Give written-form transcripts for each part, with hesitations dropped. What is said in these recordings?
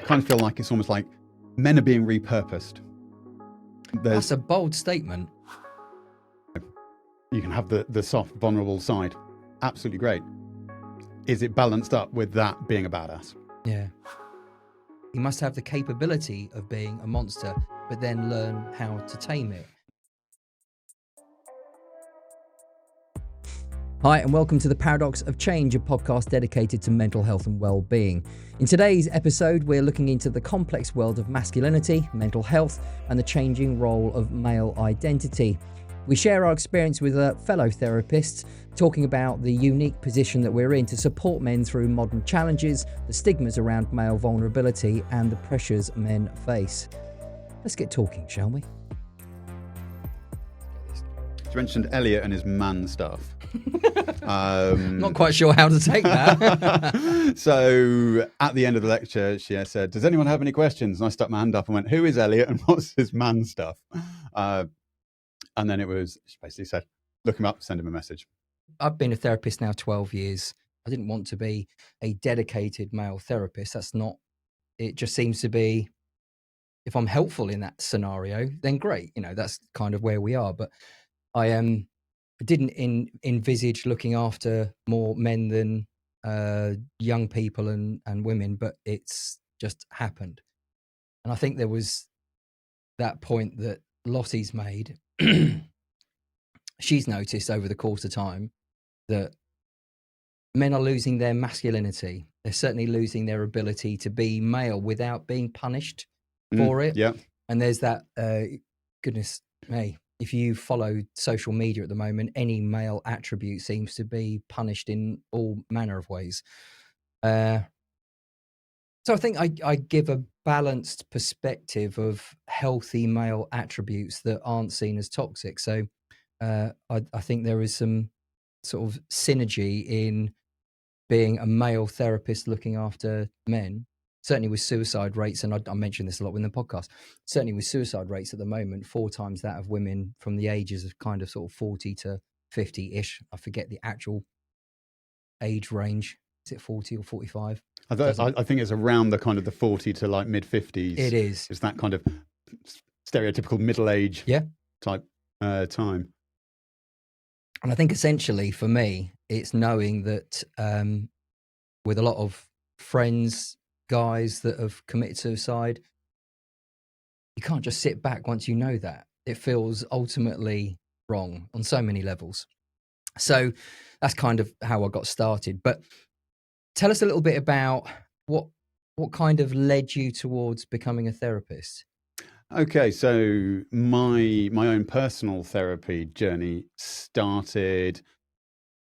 kind of feel like it's almost like men are being repurposed. That's a bold statement. You can have the soft, vulnerable side. Absolutely great. Is it balanced up with that being a badass? Yeah. You must have the capability of being a monster, but then learn how to tame it. Hi, and welcome to The Paradox of Change, a podcast dedicated to mental health and well-being. In today's episode, we're looking into the complex world of masculinity, mental health, and the changing role of male identity. We share our experience with fellow therapists, talking about the unique position that we're in to support men through modern challenges, the stigmas around male vulnerability, and the pressures men face. Let's get talking, shall we? You mentioned Elliot and his man stuff. Not quite sure how to take that. So at the end of the lecture, she said, does anyone have any questions? And I stuck my hand up and went, who is Elliot and what's his man stuff? And then she basically said, look him up, send him a message. I've been a therapist now 12 years. I didn't want to be a dedicated male therapist. That's not, it just seems to be, if I'm helpful in that scenario, then great. You know, that's kind of where we are. But I didn't envisage looking after more men than young people and women, but it's just happened. And I think there was that point that Lottie's made. She's noticed over the course of time that men are losing their masculinity. They're certainly losing their ability to be male without being punished for it. Yeah. And there's that, goodness me, if you follow social media at the moment, any male attribute seems to be punished in all manner of ways. So I think I give a balanced perspective of healthy male attributes that aren't seen as toxic. So I think there is some sort of synergy in being a male therapist looking after men, certainly with suicide rates, and I mentioned this a lot in the podcast, certainly with suicide rates at the moment, 4 times that of women from the ages of kind of sort of 40 to 50-ish. I forget the actual age range. Is it 40 or 45? I think it's around the kind of the 40 to like mid 50s. It is. It's that kind of stereotypical middle age type time. And I think essentially for me, it's knowing that with a lot of friends, guys that have committed suicide, you can't just sit back once you know that. It feels ultimately wrong on so many levels. So that's kind of how I got started. But tell us a little bit about what kind of led you towards becoming a therapist. Okay, so my own personal therapy journey started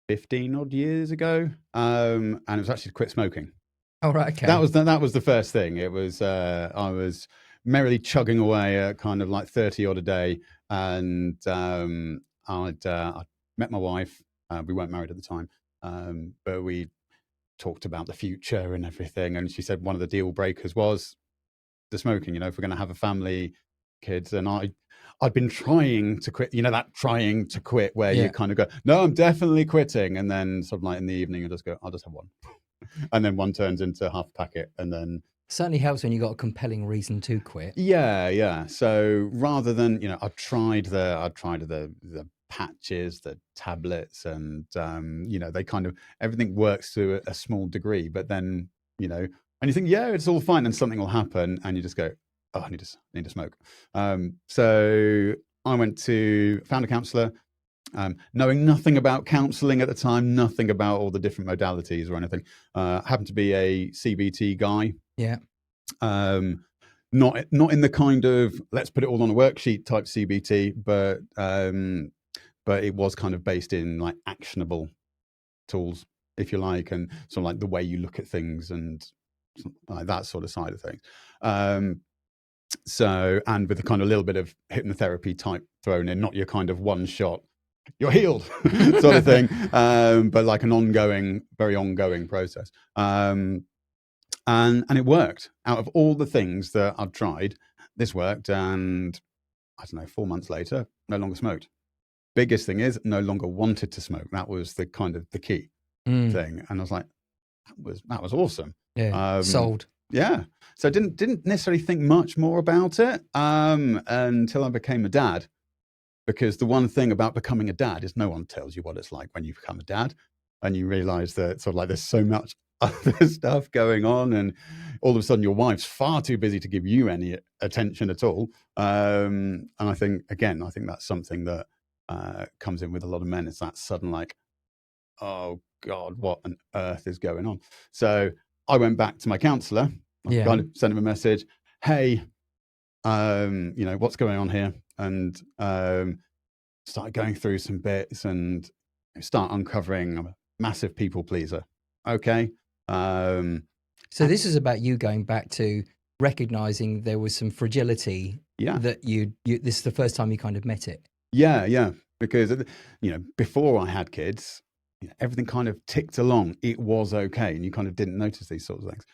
15 odd years ago, and it was actually to quit smoking. Oh, right, okay. That was the first thing. It was I was merrily chugging away at kind of like 30 odd a day, and I'd met my wife. We weren't married at the time, but we talked about the future and everything. And she said one of the deal breakers was the smoking. You know, if we're going to have a family, kids, and I'd been trying to quit. You know, that trying to quit where you kind of go, no, I'm definitely quitting, and then sort of like in the evening you just go, I'll just have one. And then one turns into half a packet, and then certainly helps when you've got a compelling reason to quit. Yeah. So rather than, you know, I've tried the patches, the tablets, and you know, they kind of everything works to a small degree, but then, you know, and you think, yeah, it's all fine, and something will happen, and you just go, oh, I need to smoke. So I found a counsellor. Knowing nothing about counselling at the time, nothing about all the different modalities or anything. Happened to be a CBT guy. Yeah. Not in the kind of let's put it all on a worksheet type CBT, but it was kind of based in like actionable tools, if you like, and sort of like the way you look at things and like that sort of side of things. So, and with a kind of little bit of hypnotherapy type thrown in, not your kind of one shot, you're healed sort of thing, but like an very ongoing process. And it worked. Out of all the things that I've tried, this worked. And I don't know, 4 months later, no longer smoked. Biggest thing is no longer wanted to smoke. That was the kind of the key thing. And I was like, that was awesome. Yeah. Sold. Yeah. So I didn't necessarily think much more about it until I became a dad. Because the one thing about becoming a dad is no one tells you what it's like when you become a dad, and you realize that sort of like there's so much other stuff going on, and all of a sudden your wife's far too busy to give you any attention at all. And I think that's something that comes in with a lot of men. It's that sudden like, oh God, what on earth is going on? So I went back to my counselor. I Yeah. kind of sent him a message. Hey, what's going on here? And started going through some bits and start uncovering I'm a massive people pleaser. Okay. So this is about you going back to recognizing there was some fragility Yeah. that this is the first time you kind of met it. Yeah. Because, before I had kids, everything kind of ticked along. It was okay. And you kind of didn't notice these sorts of things.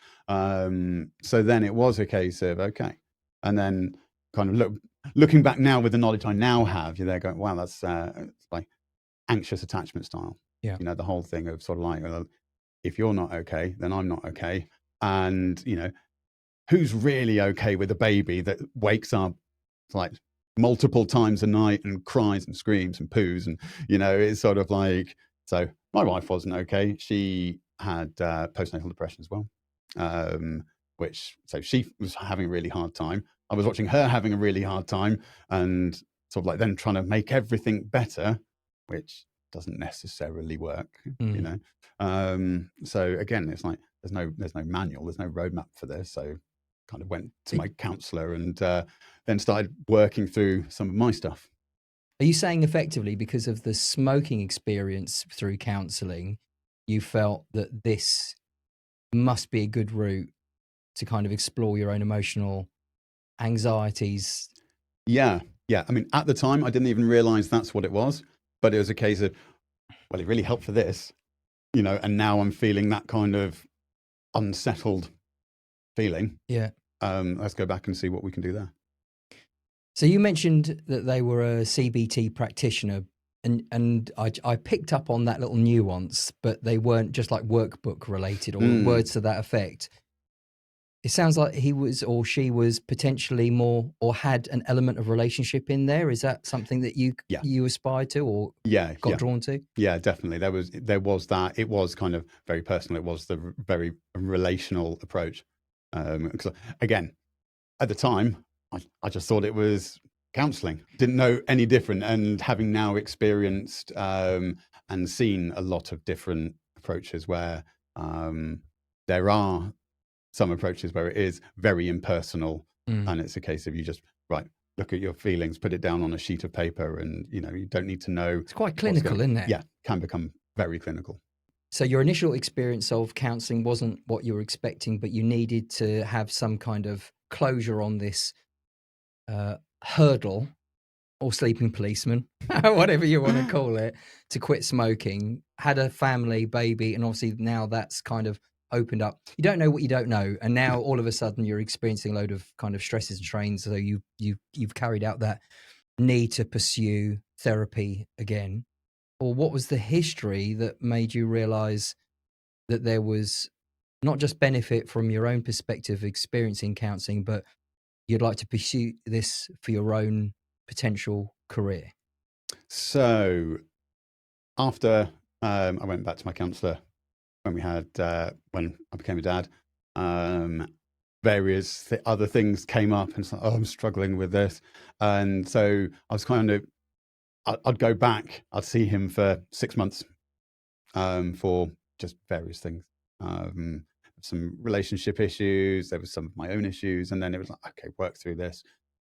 So then it was a case of, okay. And then kind of looking back now with the knowledge I now have, you're there going, wow, that's like anxious attachment style. Yeah. The whole thing of sort of like, if you're not okay, then I'm not okay. And, who's really okay with a baby that wakes up like multiple times a night and cries and screams and poos? And, it's sort of like, so my wife wasn't okay. She had postnatal depression as well, so she was having a really hard time. I was watching her having a really hard time and sort of like then trying to make everything better, which doesn't necessarily work, So again, it's like there's no manual, there's no roadmap for this. So kind of went to my counselor and then started working through some of my stuff. Are you saying effectively because of the smoking experience through counselling, you felt that this must be a good route to kind of explore your own emotional anxieties? Yeah. I mean, at the time, I didn't even realize that's what it was, but it was a case of, well, it really helped for this, and now I'm feeling that kind of unsettled feeling. Yeah. Let's go back and see what we can do there. So you mentioned that they were a CBT practitioner, and I picked up on that little nuance, but they weren't just like workbook related or words to that effect. It sounds like he was or she was potentially more or had an element of relationship in there. Is that something that you aspired to or got drawn to? Yeah, definitely. There was that. It was kind of very personal. It was the very relational approach. Because again, at the time, I just thought it was counselling. Didn't know any different. And having now experienced and seen a lot of different approaches where there are some approaches where it is very impersonal, and it's a case of you just look at your feelings, put it down on a sheet of paper, and you don't need to know. It's quite clinical, isn't it? Yeah, can become very clinical. So your initial experience of counselling wasn't what you were expecting, but you needed to have some kind of closure on this hurdle or sleeping policeman, whatever you want to call it, to quit smoking. Had a family, baby, and obviously now that's kind of opened up. You don't know what you don't know, and now all of a sudden you're experiencing a load of kind of stresses and strains. So you've carried out that need to pursue therapy again. Or what was the history that made you realize that there was not just benefit from your own perspective experiencing counseling, but you'd like to pursue this for your own potential career? So after I went back to my counsellor when I became a dad, various other things came up, and it's like, oh, I'm struggling with this, and so I was kind of, I'd go back, I'd see him for 6 months for just various things. Some relationship issues, there was some of my own issues, and then it was like, okay, work through this,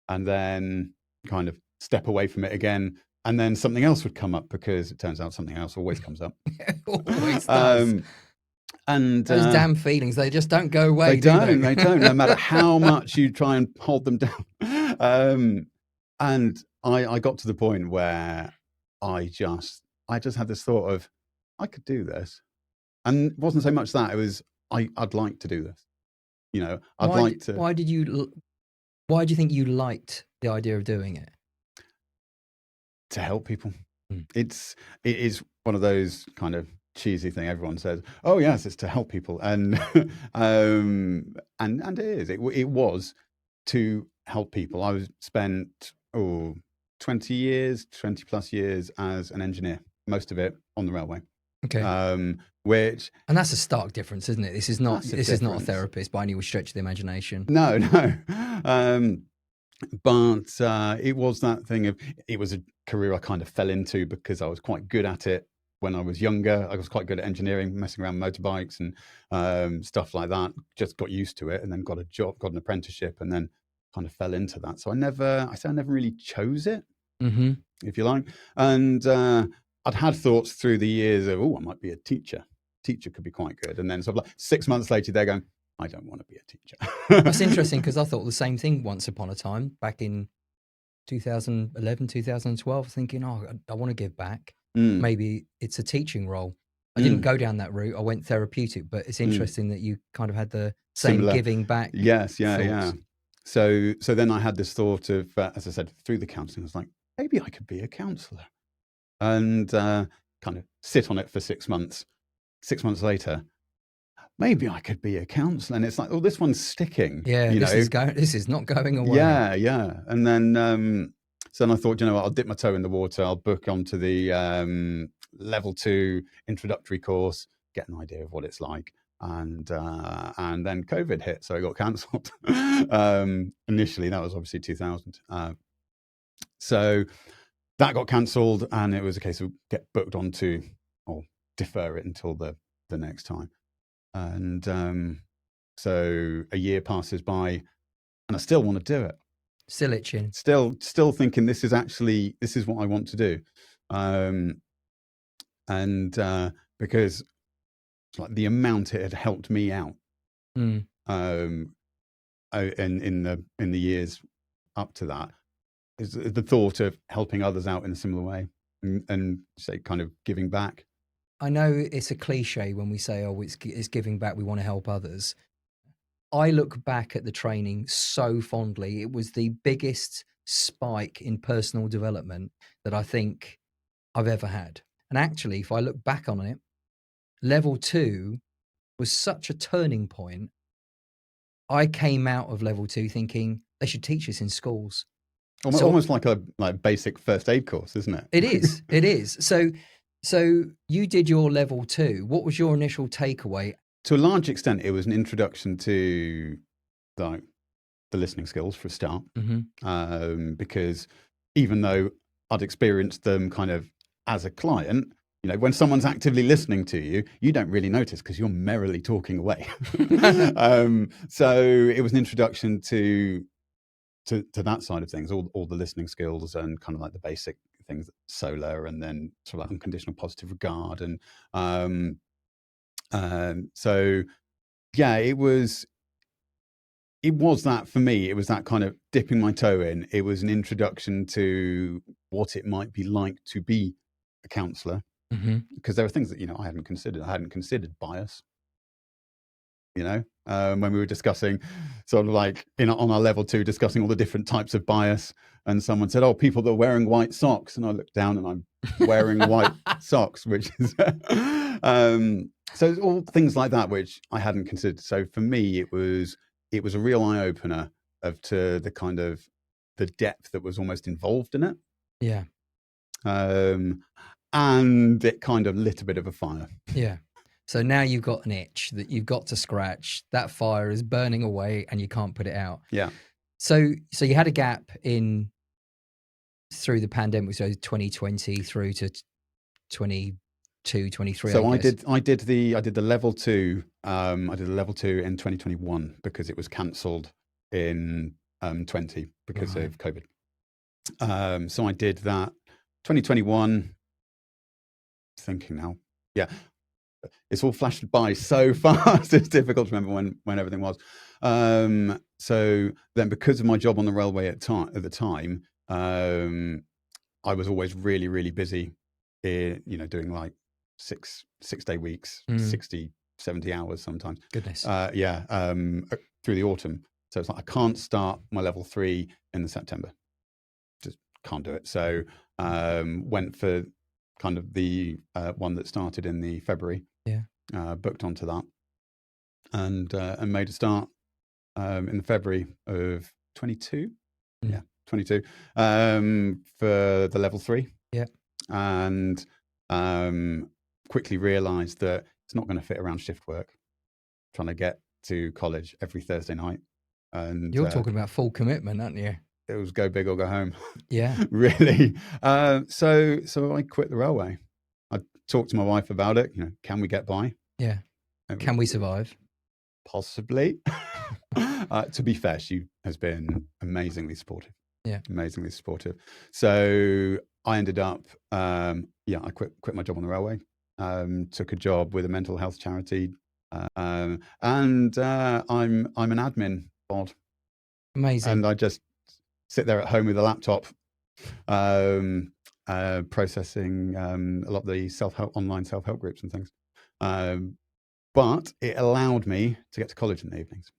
and then kind of step away from it again, and then something else would come up because it turns out something else always comes up. Always does. And those damn feelings, they just don't go away. They don't, no matter how much you try and hold them down. And I got to the point where I just had this thought of, I could do this. And it wasn't so much that, it was, I'd like to do this. Why do you think you liked the idea of doing it? To help people. It is one of those kind of cheesy thing everyone says. Oh yes, it's to help people, and and it is. It was to help people. I was spent 20 years, 20 plus years as an engineer, most of it on the railway. Okay. Which And that's a stark difference, isn't it? This is not massive this is not a difference. therapist by any stretch of the imagination. No, no. But it was that thing of, it was a career I kind of fell into because I was quite good at it when I was younger. I was quite good at engineering, messing around with motorbikes and stuff like that. Just got used to it, and then got a job, got an apprenticeship, and then kind of fell into that. So I never really chose it, Mm-hmm. if you like. And I'd had thoughts through the years of, I might be a teacher. Teacher could be quite good. And then sort of like 6 months later, they're going, I don't want to be a teacher. That's interesting, because I thought the same thing once upon a time, back in 2011, 2012, thinking, I want to give back. Maybe it's a teaching role. I didn't go down that route. I went therapeutic, but it's interesting that you kind of had the same Similar. giving back. Yes, yeah, thoughts. yeah. So then I had this thought of, as I said, through the counselling, I was like, maybe I could be a counsellor, and kind of sit on it for 6 months. 6 months later, maybe I could be a counsellor, and it's like, this one's sticking. Yeah, this is not going away. Yeah, yeah. And then so then I thought, what, I'll dip my toe in the water. I'll book onto the level 2 introductory course, get an idea of what it's like. And then COVID hit, so it got cancelled. Initially, that was obviously 2000. So that got cancelled, and it was a case of get booked onto, or defer it until the next time. And so a year passes by, and I still want to do it. Still itching. Still thinking this is what I want to do. And because it's like the amount it had helped me out in the years up to that, is the thought of helping others out in a similar way, and say kind of giving back. I know it's a cliche when we say, it's giving back, we want to help others. I look back at the training so fondly. It was the biggest spike in personal development that I think I've ever had. And actually, if I look back on it, level 2 was such a turning point. I came out of level 2 thinking they should teach this in schools. Almost like a basic first aid course, isn't it? It is. It is. So you did your level 2. What was your initial takeaway? To a large extent, it was an introduction to the listening skills for a start, because even though I'd experienced them kind of as a client, when someone's actively listening to you, you don't really notice because you're merrily talking away. So it was an introduction to that side of things, all the listening skills, and kind of like the basic things, solar, and then sort of like unconditional positive regard, and so yeah, it was that for me. It was that kind of dipping my toe in. It was an introduction to what it might be like to be a counsellor, because there are things that I hadn't considered. I hadn't considered bias. When we were discussing, sort of like on our level 2, discussing all the different types of bias, and someone said, "Oh, people that are wearing white socks," and I looked down and I'm wearing white socks, which is so all things like that which I hadn't considered. So for me, it was a real eye opener to the kind of the depth that was almost involved in it. Yeah. And it kind of lit a bit of a fire. Yeah. So now you've got an itch that you've got to scratch. That fire is burning away and you can't put it out. Yeah. So you had a gap through the pandemic, so 2020 through to 22, 23. So I did the level 2. I did the level 2 in 2021 because it was cancelled in 20 because of COVID. So I did that 2021. Thinking now, yeah. It's all flashed by so fast. It's difficult to remember when everything was. So then, because of my job on the railway at the time, I was always really, really busy, doing like 6-day weeks, 60, 70 hours sometimes. Goodness. Through the autumn. So it's like, I can't start my level 3 in September. Just can't do it. So went for kind of the one that started in the February. Yeah. Booked onto that, and made a start in the February of 22. Yeah, 22 for the level 3. Yeah. And quickly realised that it's not going to fit around shift work. Trying to get to college every Thursday night, and You're talking about full commitment, aren't you? it was go big or go home. Yeah. Really. So I quit the railway. I talked to my wife about it. Can we get by? Yeah. Can we survive? Possibly. To be fair, she has been amazingly supportive. Yeah. Amazingly supportive. So I ended up, I quit my job on the railway. Took a job with a mental health charity, and I'm an admin bod, Amazing. and I just sit there at home with a laptop, processing a lot of the online self-help groups and things. But it allowed me to get to college in the evenings.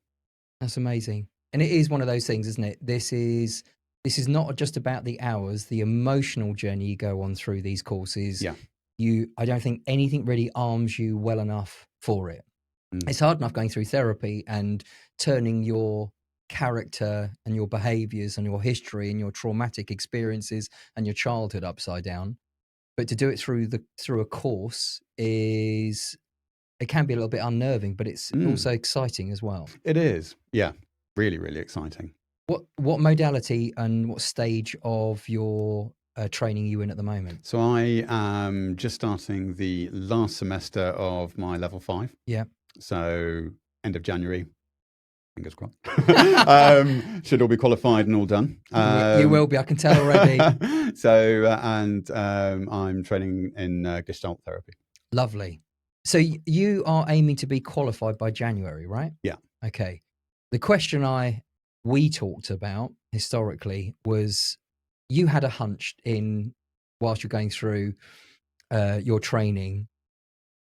That's amazing. And it is one of those things, isn't it? This is not just about the hours, the emotional journey you go on through these courses. Yeah. I don't think anything really arms you well enough for it. It's hard enough going through therapy and turning your character and your behaviors and your history and your traumatic experiences and your childhood upside down. But to do it through a course it can be a little bit unnerving, but it's also exciting as well. It is. Yeah. Really, really exciting. What modality and what stage of your training are you in at the moment? So I am just starting the last semester of my level 5. Yeah. So end of January, fingers crossed. Should all be qualified and all done. You will be, I can tell already. So, and I'm training in Gestalt therapy. Lovely. So you are aiming to be qualified by January, right? Yeah. Okay. The question we talked about historically was you had a hunch whilst you're going through your training.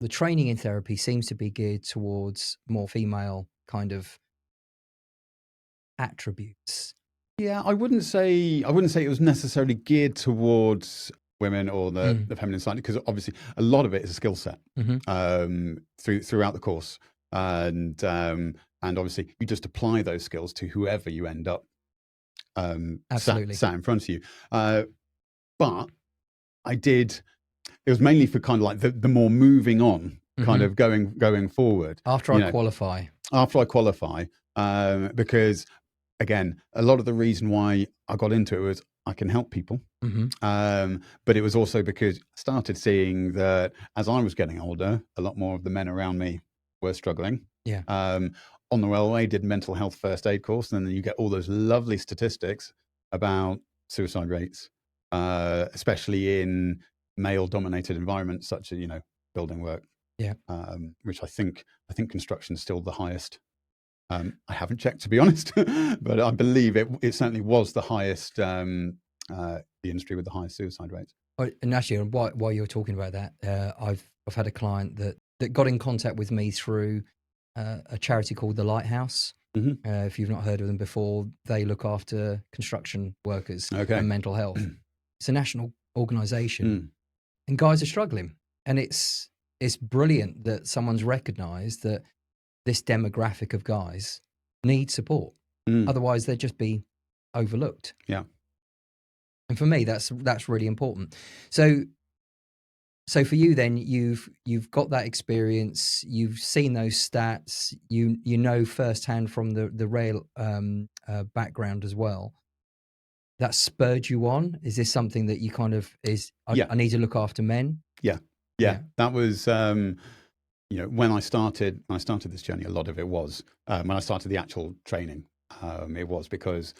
The training in therapy seems to be geared towards more female kind of attributes. Yeah, I wouldn't say it was necessarily geared towards women or the feminine side, because obviously a lot of it is a skill set throughout the course, and obviously you just apply those skills to whoever you end up Absolutely. sat in front of you. But I did. It was mainly for kind of like the more moving on, kind of going forward. After I qualify. After I qualify, because again, a lot of the reason why I got into it was I can help people. But it was also because I started seeing that as I was getting older, a lot more of the men around me were struggling. Yeah. On the railway, did mental health first aid course, and then you get all those lovely statistics about suicide rates, especially in male-dominated environments such as building work. Yeah. Which I think construction is still the highest. I haven't checked, to be honest, but I believe it certainly was the highest, the industry with the highest suicide rates. And actually, while you're talking about that, I've had a client that got in contact with me through a charity called The Lighthouse. If you've not heard of them before, they look after construction workers and mental health. It's a national organisation, and guys are struggling. And it's brilliant that someone's recognised that this demographic of guys need support. Otherwise, they'd just be overlooked. Yeah. And for me, that's really important. So for you, then you've got that experience. You've seen those stats. You know firsthand from the rail background as well. That spurred you on. Is this something that you kind of I need to look after men? Yeah. That was when I started this journey. A lot of it was when I started the actual training. It was because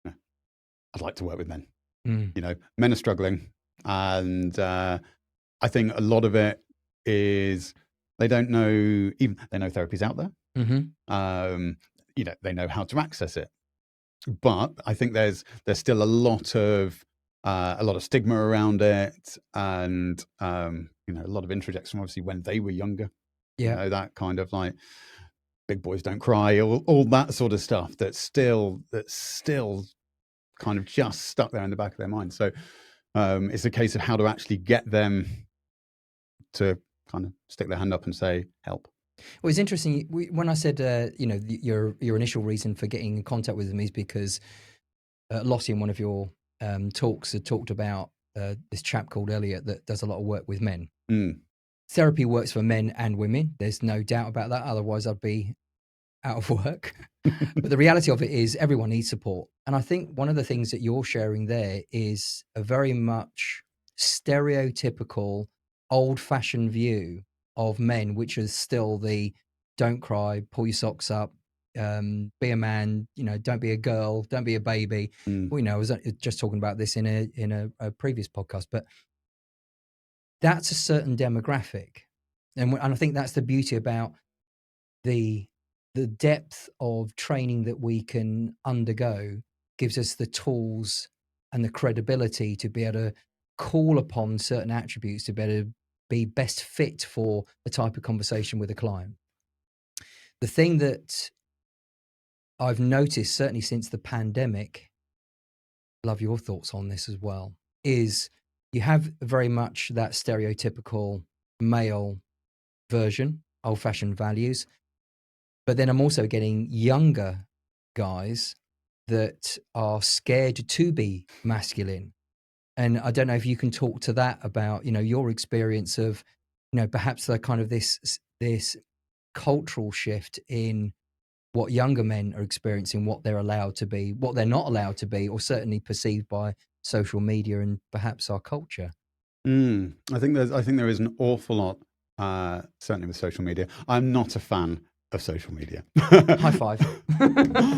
I'd like to work with men. Men are struggling, and I think a lot of it is they don't know. They know therapy's out there. They know how to access it, but I think there's still a lot of stigma around it, and a lot of introjection, obviously, when they were younger. Yeah, that kind of like big boys don't cry, all that sort of stuff. That's still kind of just stuck there in the back of their mind. So It's a case of how to actually get them to kind of stick their hand up and say, help. Well, it's interesting. When I said, your initial reason for getting in contact with them is because Lottie, in one of your talks, had talked about this chap called Elliot that does a lot of work with men. Mm. Therapy works for men and women. There's no doubt about that. Otherwise, I'd be out of work. But the reality of it is everyone needs support. And I think one of the things that you're sharing there is a very much stereotypical, old-fashioned view of men, which is still the don't cry, pull your socks up, be a man, don't be a girl, don't be a baby. Mm. Well, I was just talking about this in a previous podcast, but that's a certain demographic. And I think that's the beauty about the depth of training that we can undergo gives us the tools and the credibility to be able to call upon certain attributes to be able to be best fit for the type of conversation with a client. The thing that I've noticed, certainly since the pandemic, love your thoughts on this as well, is you have very much that stereotypical male version, old-fashioned values. But then I'm also getting younger guys that are scared to be masculine. And I don't know if you can talk to that about, your experience of, perhaps the kind of this cultural shift in what younger men are experiencing, what they're allowed to be, what they're not allowed to be, or certainly perceived by social media and perhaps our culture. I think there is an awful lot, certainly with social media. I'm not a fan of social media. High five.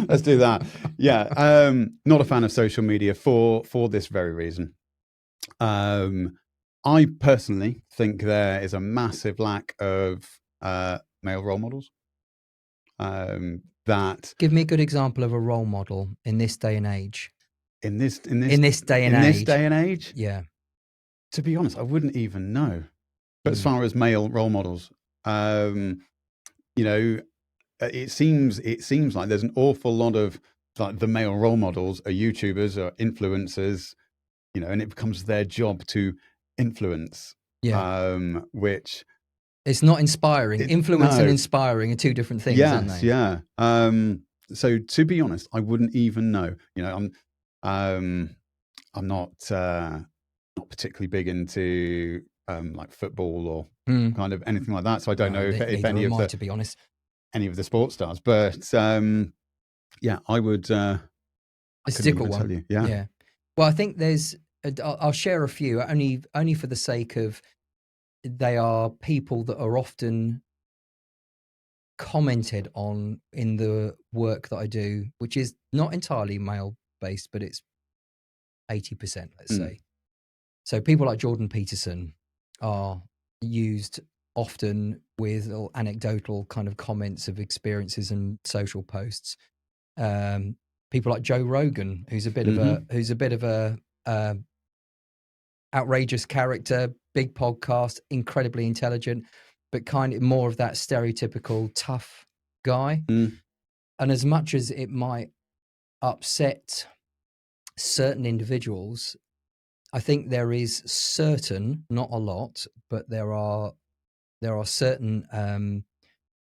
Let's do that. Yeah, not a fan of social media for this very reason. I personally think there is a massive lack of male role models. That Give me a good example of a role model in this day and age. in this In this day and age. Yeah. To be honest, I wouldn't even know. But as far as male role models, it seems like there's an awful lot of like the male role models are YouTubers or influencers, and it becomes their job to influence. Yeah. Which It's not inspiring. Influence and no, inspiring are two different things, aren't yes, they? yeah. So to be honest, I wouldn't even know. I'm not particularly big into like football or kind of anything like that. So I don't know if Neither any am of I, to be honest. the sports stars, but yeah, I would. I It's a couldn't difficult even tell one. you. Yeah. Yeah. Well, I think I'll share a few only for the sake of they are people that are often commented on in the work that I do, which is not entirely male based, but it's 80%, let's say. So people like Jordan Peterson are used often with anecdotal kind of comments of experiences and social posts. People like Joe Rogan, who's a bit of a outrageous character, big podcast, incredibly intelligent, but kind of more of that stereotypical tough guy. And as much as it might upset certain individuals, I think there is certain, not a lot, but there are certain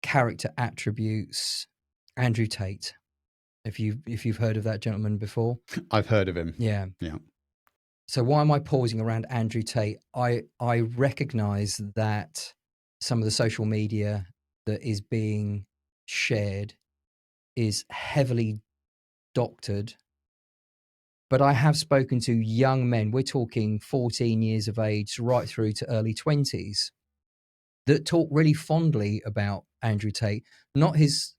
character attributes. Andrew Tate, if you've heard of that gentleman before. I've heard of him. Yeah. Yeah. So why am I pausing around Andrew Tate? I recognize that some of the social media that is being shared is heavily doctored. But I have spoken to young men, we're talking 14 years of age right through to early 20s, that talk really fondly about Andrew Tate, not his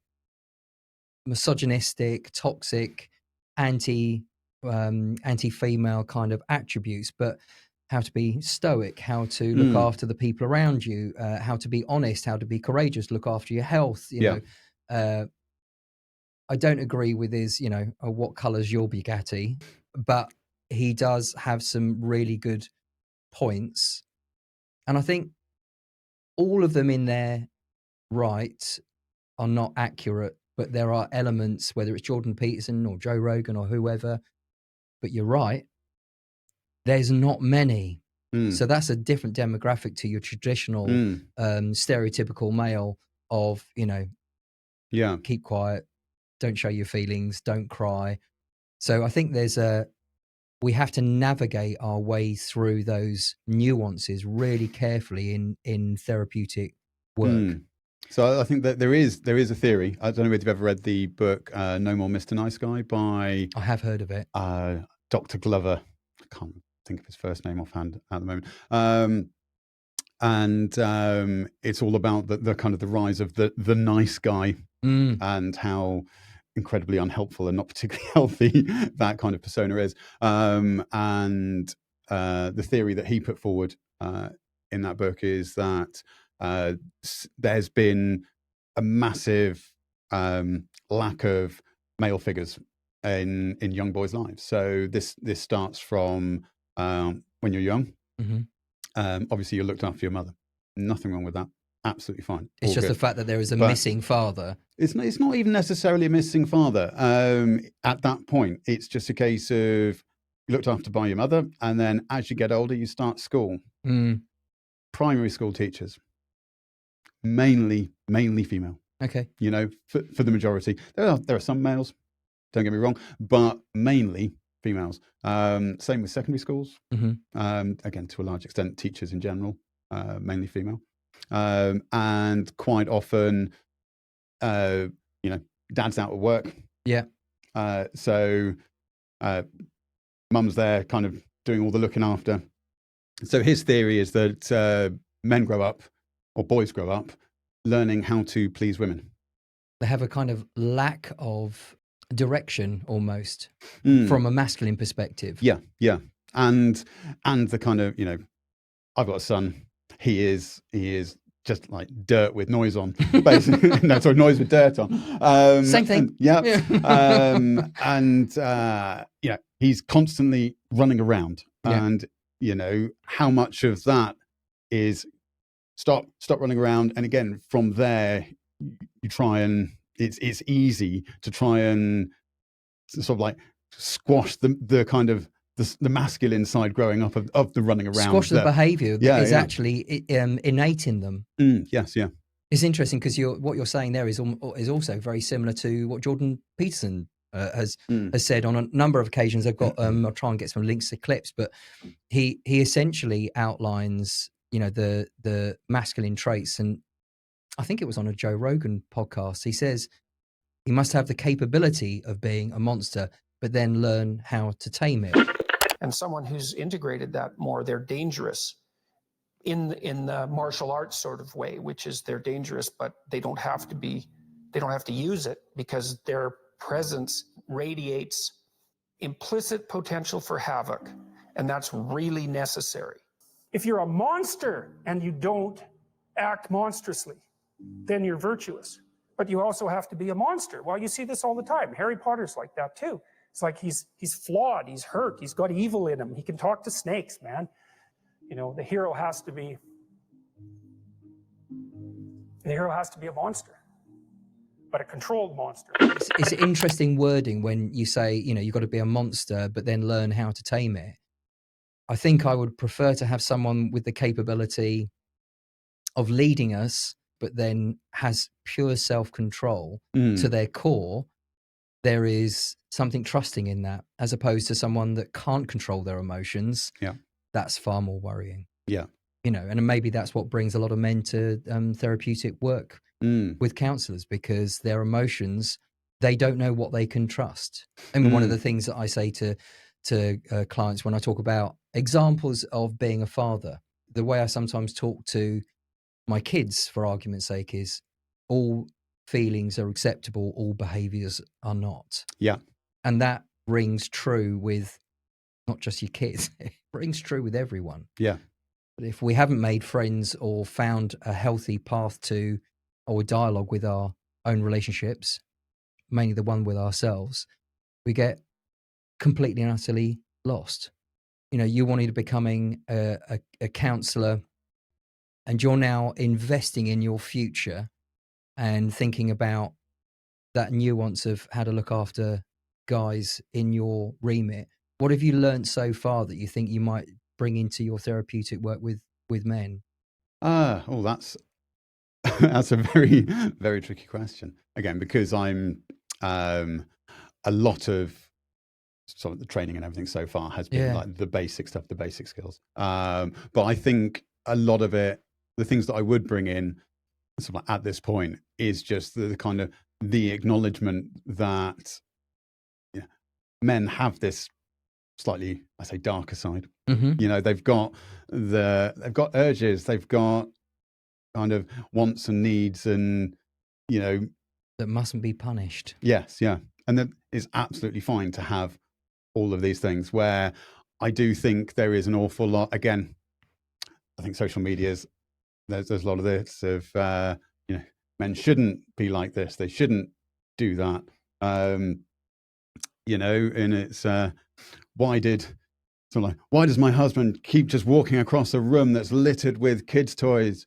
misogynistic, toxic, anti-female kind of attributes, but how to be stoic, how to look after the people around you, how to be honest, how to be courageous, look after your health. I don't agree with his, what color's your Bugatti, but he does have some really good points. And I think all of them in their right are not accurate, but there are elements, whether it's Jordan Peterson or Joe Rogan or whoever, but you're right. there's not many. Mm. So that's a different demographic to your traditional stereotypical male of, Yeah. keep quiet, don't show your feelings, don't cry. So I think we have to navigate our way through those nuances really carefully in therapeutic work. So I think that there is a theory. I don't know if you've ever read the book No More Mr. Nice Guy by I have heard of it. Dr. Glover. I can't think of his first name offhand at the moment. And it's all about the kind of the rise of the nice guy and how incredibly unhelpful and not particularly healthy that kind of persona is. And the theory that he put forward in that book is that there's been a massive lack of male figures in young boys' lives. So this starts from when you're young. Obviously, you're looked after your mother. Nothing wrong with that. Absolutely fine. It's All just good. the fact that there is a But missing father. It's not even necessarily a missing father. At that point, it's just a case of you're looked after by your mother, and then as you get older, you start school. Primary school teachers, mainly female. Okay. For the majority, there are some males. Don't get me wrong, but mainly females. Same with secondary schools. Again, to a large extent, teachers in general, mainly female. And quite often, dad's out at work. Yeah. So mum's there kind of doing all the looking after. So his theory is that men grow up, or boys grow up, learning how to please women. They have a kind of lack of direction almost from a masculine perspective. Yeah. And the kind of, I've got a son. He is just like dirt with noise on, basically. No, sorry, noise with dirt on. Same thing. He's constantly running around, and how much of that is stop running around, and again from there you try and it's easy to try and sort of like squash the kind of the masculine side growing up of the running around. Squash the behavior that is actually innate in them. Yes, yeah. It's interesting because what you're saying there is also very similar to what Jordan Peterson has said on a number of occasions. I've got I'll try and get some links to clips, but he essentially outlines the masculine traits, and I think it was on a Joe Rogan podcast. He says he must have the capability of being a monster, but then learn how to tame it. And someone who's integrated that more, they're dangerous in the martial arts sort of way, which is they're dangerous, but they don't have to use it because their presence radiates implicit potential for havoc, and that's really necessary. If you're a monster and you don't act monstrously, then you're virtuous. But you also have to be a monster. Well, you see this all the time. Harry Potter's like that too. It's like he's flawed, he's hurt, he's got evil in him. He can talk to snakes, man. The hero has to be a monster, but a controlled monster. It's interesting wording when you say, you've got to be a monster, but then learn how to tame it. I think I would prefer to have someone with the capability of leading us, but then has pure self-control to their core. There is something trusting in that, as opposed to someone that can't control their emotions. Yeah. That's far more worrying. Yeah. And maybe that's what brings a lot of men to therapeutic work with counselors, because their emotions, they don't know what they can trust. I mean, one of the things that I say to clients when I talk about examples of being a father, the way I sometimes talk to my kids, for argument's sake, is all feelings are acceptable, all behaviors are not. Yeah. And that rings true with not just your kids, it rings true with everyone. Yeah. But if we haven't made friends or found a healthy path to or dialogue with our own relationships, mainly the one with ourselves, we get completely and utterly lost. You wanted to becoming a counselor, and you're now investing in your future and thinking about that nuance of how to look after guys in your remit. What have you learned so far that you think you might bring into your therapeutic work with men? That's that's a very, very tricky question. Again, because I'm a lot of sort of the training and everything so far has been Yeah. like the basic stuff, the basic skills. But I think a lot of it, the things that I would bring in sort of like at this point, is just the kind of the acknowledgement that men have this slightly, I say, darker side. Mm-hmm. They've got urges, they've got kind of wants and needs, and That mustn't be punished. yes, yeah, and that is absolutely fine to have all of these things. Where I do think there is an awful lot. Again, I think social media's there's a lot of this of men shouldn't be like this, they shouldn't do that. And it's why does my husband keep just walking across a room that's littered with kids' toys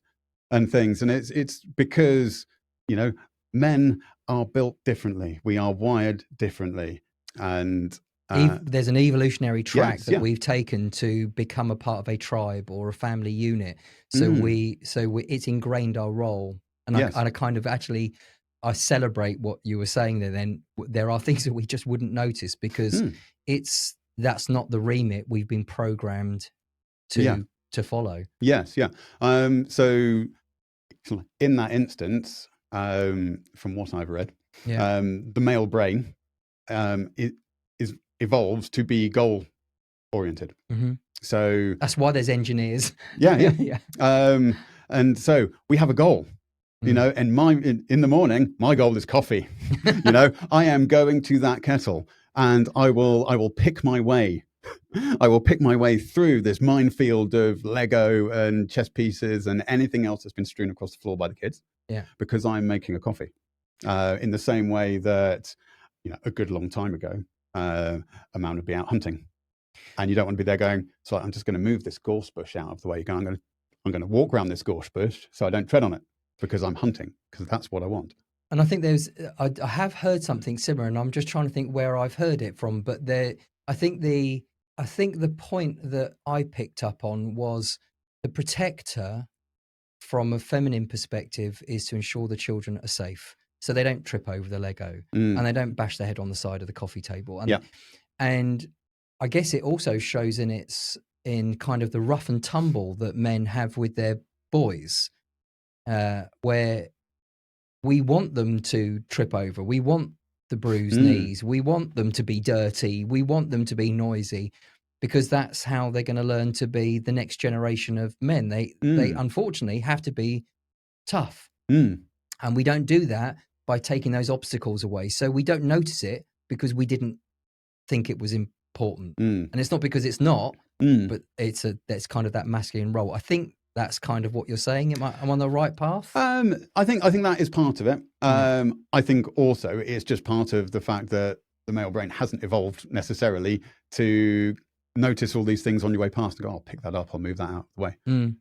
and things? And it's because men are built differently, we are wired differently, and There's an evolutionary track yes, that yeah. we've taken to become a part of a tribe or a family unit. So it's ingrained our role. And Yes. I kind of actually, I celebrate what you were saying there. Then there are things that we just wouldn't notice because that's not the remit we've been programmed to follow. Yes, yeah. So in that instance, from what I've read, the male brain is evolves to be goal oriented. Mm-hmm. So that's why there's engineers. Yeah. And so we have a goal. And in the morning, my goal is coffee. I am going to that kettle, and I will pick my way. I will pick my way through this minefield of Lego and chess pieces and anything else that's been strewn across the floor by the kids. Yeah. Because I'm making a coffee. In the same way that, a good long time ago, a man would be out hunting, and you don't want to be there going, so I'm just going to move this gorse bush out of the way. I'm going to walk around this gorse bush so I don't tread on it, because I'm hunting, because that's what I want. And I think I have heard something similar, and I'm just trying to think where I've heard it from. But I think the point that I picked up on was the protector from a feminine perspective is to ensure the children are safe, so they don't trip over the Lego and they don't bash their head on the side of the coffee table. And I guess it also shows in kind of the rough and tumble that men have with their boys, where we want them to trip over. We want the bruised knees. We want them to be dirty. We want them to be noisy, because that's how they're going to learn to be the next generation of men. They unfortunately have to be tough. And we don't do that by taking those obstacles away. So we don't notice it because we didn't think it was important. And it's not because it's not, but that's kind of that masculine role. I think that's kind of what you're saying. Am I on the right path? I think that is part of it. I think also it's just part of the fact that the male brain hasn't evolved necessarily to notice all these things on your way past and go, I'll pick that up, I'll move that out of the way.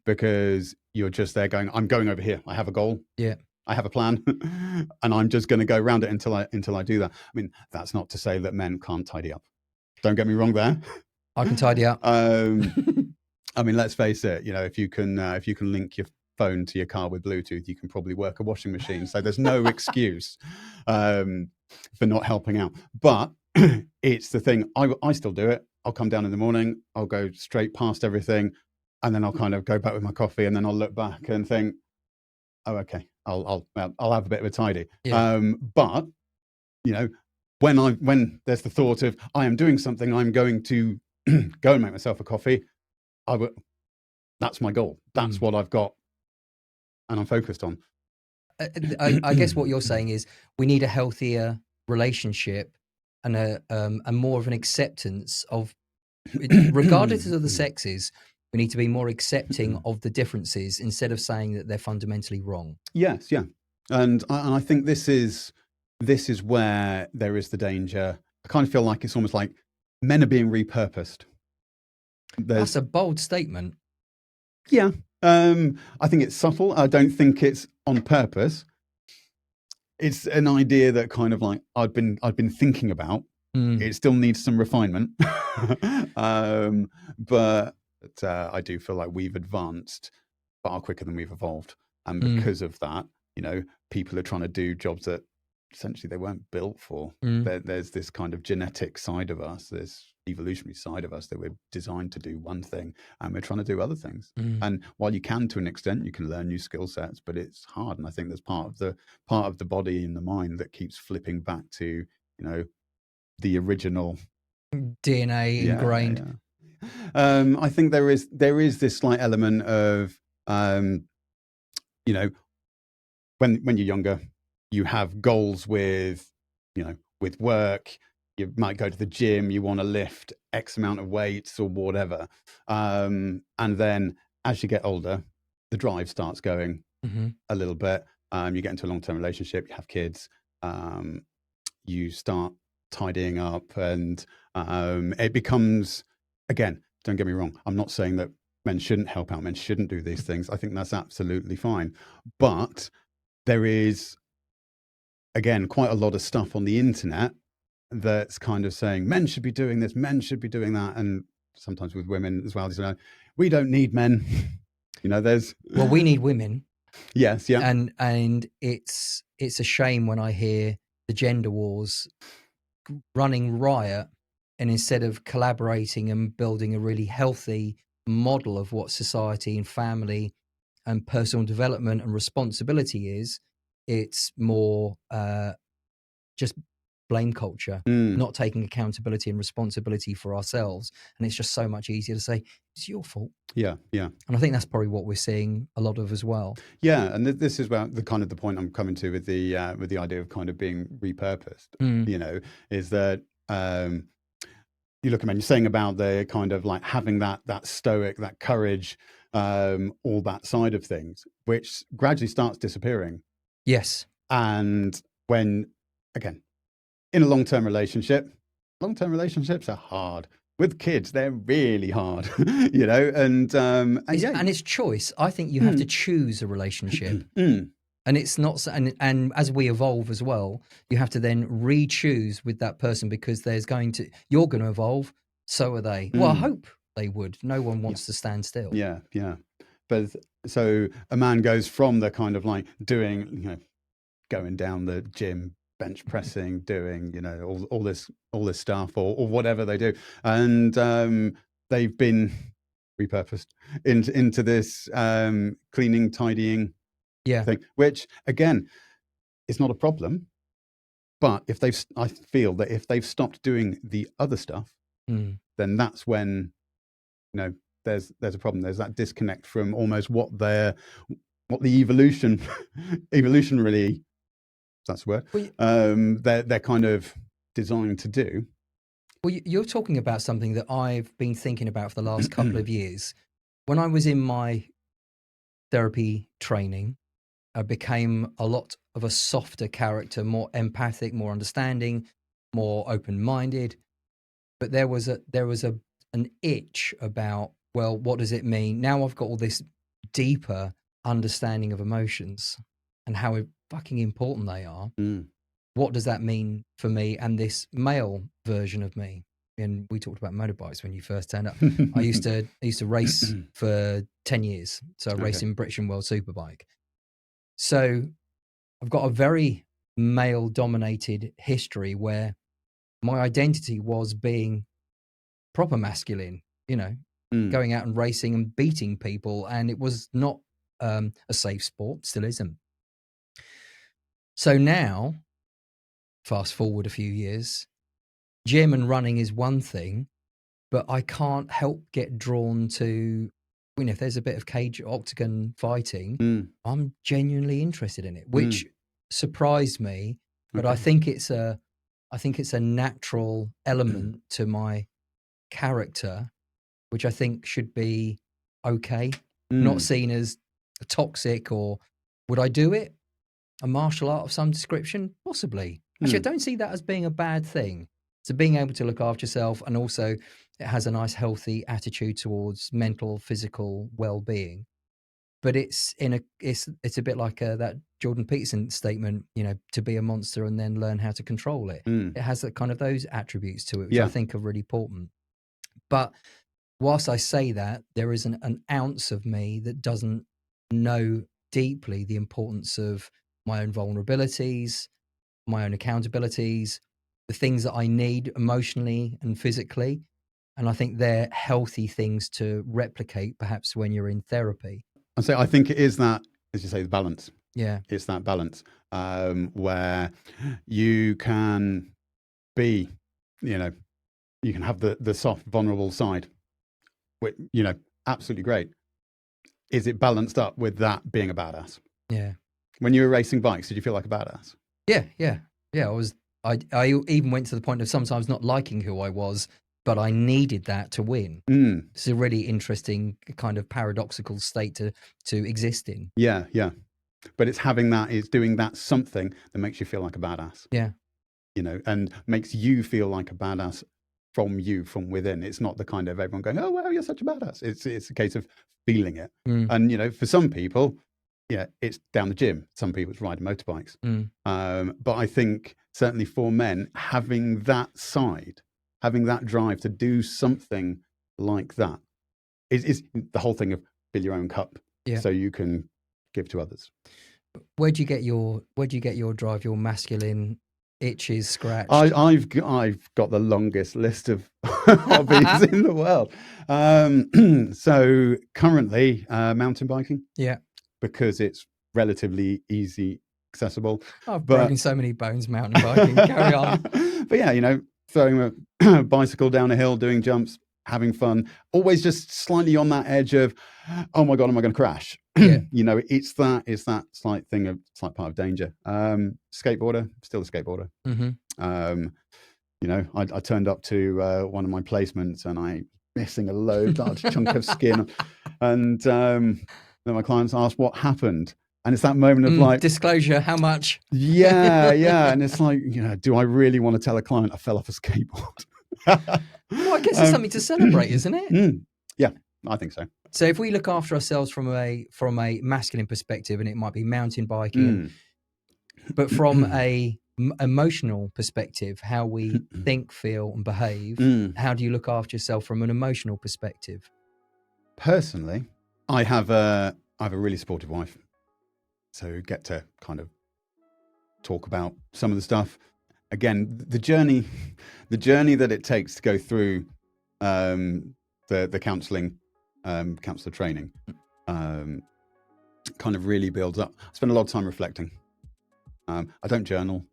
Because you're just there going, I'm going over here. I have a goal. Yeah. I have a plan, and I'm just going to go around it until I do that. I mean, that's not to say that men can't tidy up. Don't get me wrong there. I can tidy up. I mean, let's face it. If you can link your phone to your car with Bluetooth, you can probably work a washing machine. So there's no excuse for not helping out. But it's the thing. I still do it. I'll come down in the morning. I'll go straight past everything, and then I'll kind of go back with my coffee, and then I'll look back and think, oh, okay, I'll have a bit of a tidy. Yeah. But when there's the thought of I am doing something, I'm going to go and make myself a coffee. That's my goal. That's what I've got, and I'm focused on. I guess what you're saying is we need a healthier relationship and a more of an acceptance of, regardless of the sexes, we need to be more accepting of the differences instead of saying that they're fundamentally wrong. Yes, yeah, and I think this is where there is the danger. I kind of feel like it's almost like men are being repurposed. That's a bold statement. Yeah, I think it's subtle. I don't think it's on purpose. It's an idea that kind of like I've been thinking about It still needs some refinement. But I do feel like we've advanced far quicker than we've evolved. And because of that, people are trying to do jobs that essentially they weren't built for. There's this kind of genetic side of us, this evolutionary side of us that we're designed to do one thing, and we're trying to do other things. And while you can, to an extent, you can learn new skill sets, but it's hard. And I think there's part of the body and the mind that keeps flipping back to, the original DNA ingrained. I think there is this slight element of, when you're younger, you have goals with work. You might go to the gym, you want to lift X amount of weights or whatever. And then as you get older, the drive starts going a little bit. You get into a long-term relationship, you have kids, you start tidying up, and it becomes, again, don't get me wrong, I'm not saying that men shouldn't help out, men shouldn't do these things. I think that's absolutely fine. But there is, again, quite a lot of stuff on the internet that's kind of saying men should be doing this, men should be doing that, and sometimes with women as well. We don't need men. There's we need women. Yes, yeah, and it's a shame when I hear the gender wars running riot, and instead of collaborating and building a really healthy model of what society and family and personal development and responsibility is, it's more just blame culture, not taking accountability and responsibility for ourselves. And it's just so much easier to say, it's your fault. Yeah. And I think that's probably what we're seeing a lot of as well. Yeah, and this is about the kind of the point I'm coming to with the idea of kind of being repurposed. Is that you look at men, you're saying about the kind of like having that stoic, that courage, all that side of things, which gradually starts disappearing. Yes. And when, again, in a long-term relationship, long-term relationships are hard. With kids, they're really hard, and it's choice. I think you have to choose a relationship. And it's not, and as we evolve as well, you have to then re-choose with that person, because you're going to evolve, so are they. Well, I hope they would. No one wants to stand still. Yeah. But so a man goes from the kind of like doing, going down the gym, bench pressing, doing, all this stuff or whatever they do, and they've been repurposed into this cleaning, tidying thing, which again is not a problem. But I feel that if they've stopped doing the other stuff, then that's when there's a problem. There's that disconnect from almost what the evolutionarily, that's the word, they're kind of designed to do. Well, you're talking about something that I've been thinking about for the last couple of years. When I was in my therapy training, I became a lot of a softer character, more empathic, more understanding, more open-minded. But there was an itch about, well, what does it mean? Now I've got all this deeper understanding of emotions and how fucking important they are. What does that mean for me and this male version of me? And we talked about motorbikes when you first turned up. I used to race for 10 years. So I raced in British and World Superbike. So I've got a very male-dominated history where my identity was being proper masculine, going out and racing and beating people. And it was not a safe sport, still isn't. So now, fast forward a few years, gym and running is one thing, but I can't help get drawn to, if there's a bit of cage octagon fighting, I'm genuinely interested in it, which surprised me. But I think it's a natural element to my character, which I think should be okay, not seen as toxic. Or would I do it? A martial art of some description? Possibly. Actually, I don't see that as being a bad thing. So being able to look after yourself, and also it has a nice healthy attitude towards mental, physical well-being. but it's a bit like that Jordan Peterson statement, to be a monster and then learn how to control it. It has that kind of those attributes to it, which I think are really important. But whilst I say that, there is an ounce of me that doesn't know deeply the importance of my own vulnerabilities, my own accountabilities, the things that I need emotionally and physically. And I think they're healthy things to replicate perhaps when you're in therapy. I think it is that, as you say, the balance. Yeah. It's that balance where you can be, you can have the soft, vulnerable side, which, absolutely great. Is it balanced up with that being a badass? Yeah. When you were racing bikes, did you feel like a badass? Yeah. I even went to the point of sometimes not liking who I was, but I needed that to win. It's a really interesting kind of paradoxical state to exist in. Yeah. But it's doing that something that makes you feel like a badass. Yeah. And makes you feel like a badass from within. It's not the kind of everyone going, oh, wow, you're such a badass. It's a case of feeling it. And, for some people, it's down the gym. Some people it's riding motorbikes. But I think certainly for men, having that side, having that drive to do something like that is the whole thing of fill your own cup so you can give to others. Where'd you get your drive, your masculine itches scratched? I've got the longest list of hobbies in the world. So currently mountain biking. Yeah. Because it's relatively easy, accessible. I've broken so many bones mountain biking. Carry on. But throwing a bicycle down a hill, doing jumps, having fun, always just slightly on that edge of, oh my God, am I going to crash? Yeah. It's that slight part of danger. Skateboarder, still a skateboarder. I turned up to one of my placements and I missing a large chunk of skin, and then my clients asked what happened, and it's that moment of like disclosure, how much? Yeah, and it's like, do I really want to tell a client I fell off a skateboard? Well, I guess it's something to celebrate, isn't it? Yeah, I think so. So if we look after ourselves from a masculine perspective, and it might be mountain biking, but from a emotional perspective, how we think, feel, and behave, how do you look after yourself from an emotional perspective? Personally, I have a really supportive wife, so get to kind of talk about some of the stuff. Again, the journey that it takes to go through the counselling, counsellor training, kind of really builds up. I spend a lot of time reflecting. I don't journal.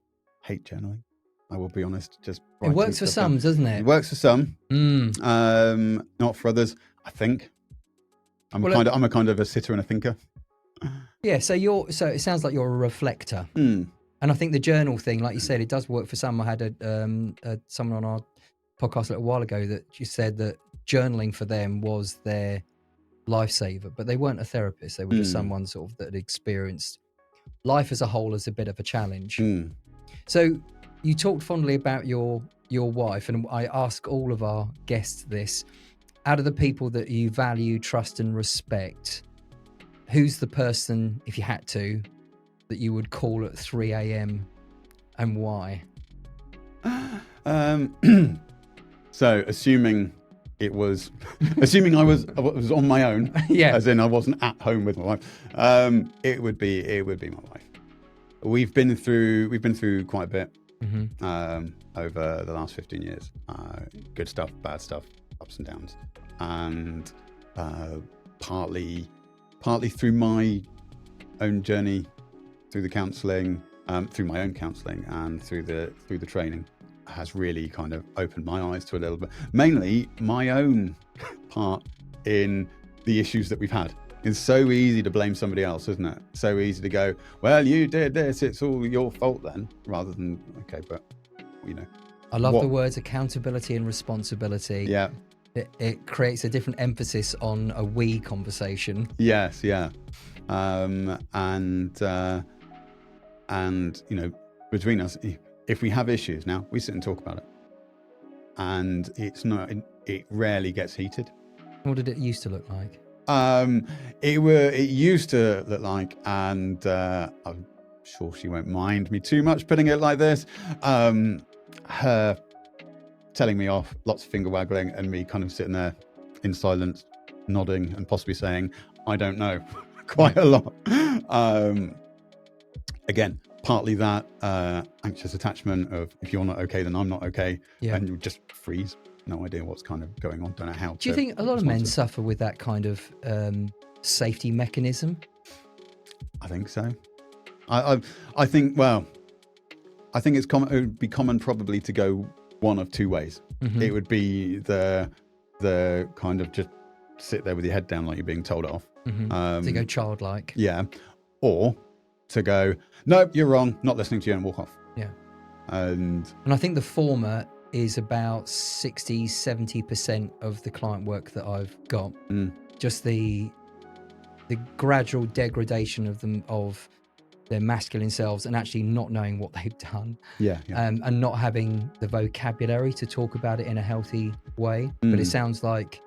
Hate journaling. I will be honest. Just it works for some, doesn't it? It works for some. Not for others. I think. I'm a kind of a sitter and a thinker. Yeah. So it sounds like you're a reflector. And I think the journal thing, like you said, it does work for some. I had someone on our podcast a little while ago that just said that journaling for them was their lifesaver, but they weren't a therapist. They were just someone sort of that had experienced life as a whole as a bit of a challenge. So you talked fondly about your wife, and I ask all of our guests this. Out of the people that you value, trust, and respect, who's the person, if you had to, that you would call at 3 a.m. and why? So assuming I was on my own, as in I wasn't at home with my wife, it would be my wife. We've been through quite a bit over the last 15 years. Good stuff, bad stuff, ups and downs, and partly through my own journey, through the counselling, through my own counselling, and through the training, has really kind of opened my eyes to a little bit. Mainly my own part in the issues that we've had. It's so easy to blame somebody else, isn't it? So easy to go, well, you did this, it's all your fault then, rather than, okay, but, I love the words accountability and responsibility. Yeah. It creates a different emphasis on a we conversation. Yes, yeah. And between us, if we have issues now, we sit and talk about it. And it rarely gets heated. What did it used to look like? It used to look like, and I'm sure she won't mind me too much putting it like this. Her telling me off, lots of finger waggling, and me kind of sitting there in silence, nodding and possibly saying, "I don't know," quite a lot. Again, partly that anxious attachment of if you're not okay, then I'm not okay, and you just freeze. No idea what's kind of going on. Don't know how. Do you think a lot of men suffer with that kind of safety mechanism? I think so. I think. Well, I think it's common. It would be common probably to go one of two ways. It would be the kind of just sit there with your head down like you're being told off. To go childlike. Yeah, or to go, no, you're wrong, not listening to you, and walk off. Yeah. And I think the former is about 60-70% of the client work that I've got. Just the gradual degradation of their masculine selves and actually not knowing what they've done. And not having the vocabulary to talk about it in a healthy way. But it sounds like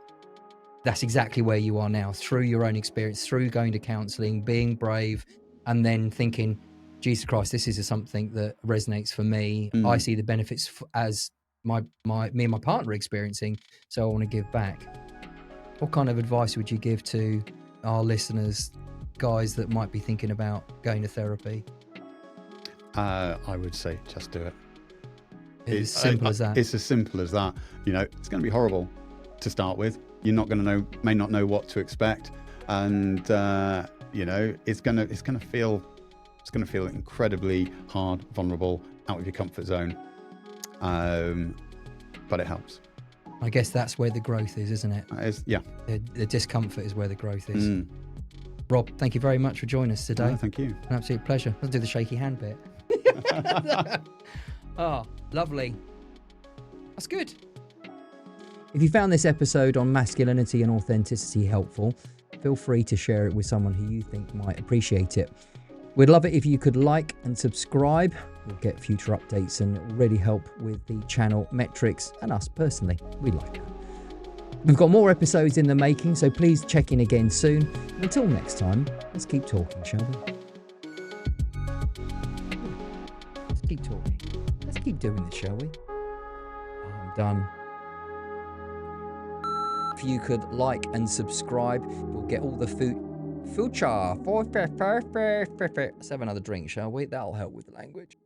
that's exactly where you are now, through your own experience, through going to counselling, being brave, and then thinking, Jesus Christ, this is something that resonates for me. I see the benefits as me and my partner are experiencing, so I want to give back. What kind of advice would you give to our listeners, guys that might be thinking about going to therapy? I would say just do it. It's as simple as that. It's as simple as that. You know, it's going to be horrible to start with. You're not going to may not know what to expect, and you know, it's going to feel incredibly hard, vulnerable, out of your comfort zone. But it helps. I guess that's where the growth is, isn't it? Yeah. The discomfort is where the growth is. Rob, thank you very much for joining us today. Thank you. An absolute pleasure. I'll do the shaky hand bit. Oh, lovely. That's good. If you found this episode on masculinity and authenticity helpful, feel free to share it with someone who you think might appreciate it. We'd love it if you could like and subscribe. You'll get future updates and it will really help with the channel metrics and us personally. We like that. We've got more episodes in the making, so please check in again soon. Until next time, let's keep talking, shall we? Let's keep talking. Let's keep doing this, shall we? Oh, I'm done. If you could like and subscribe, you'll get all the future. Let's have another drink, shall we? That'll help with the language.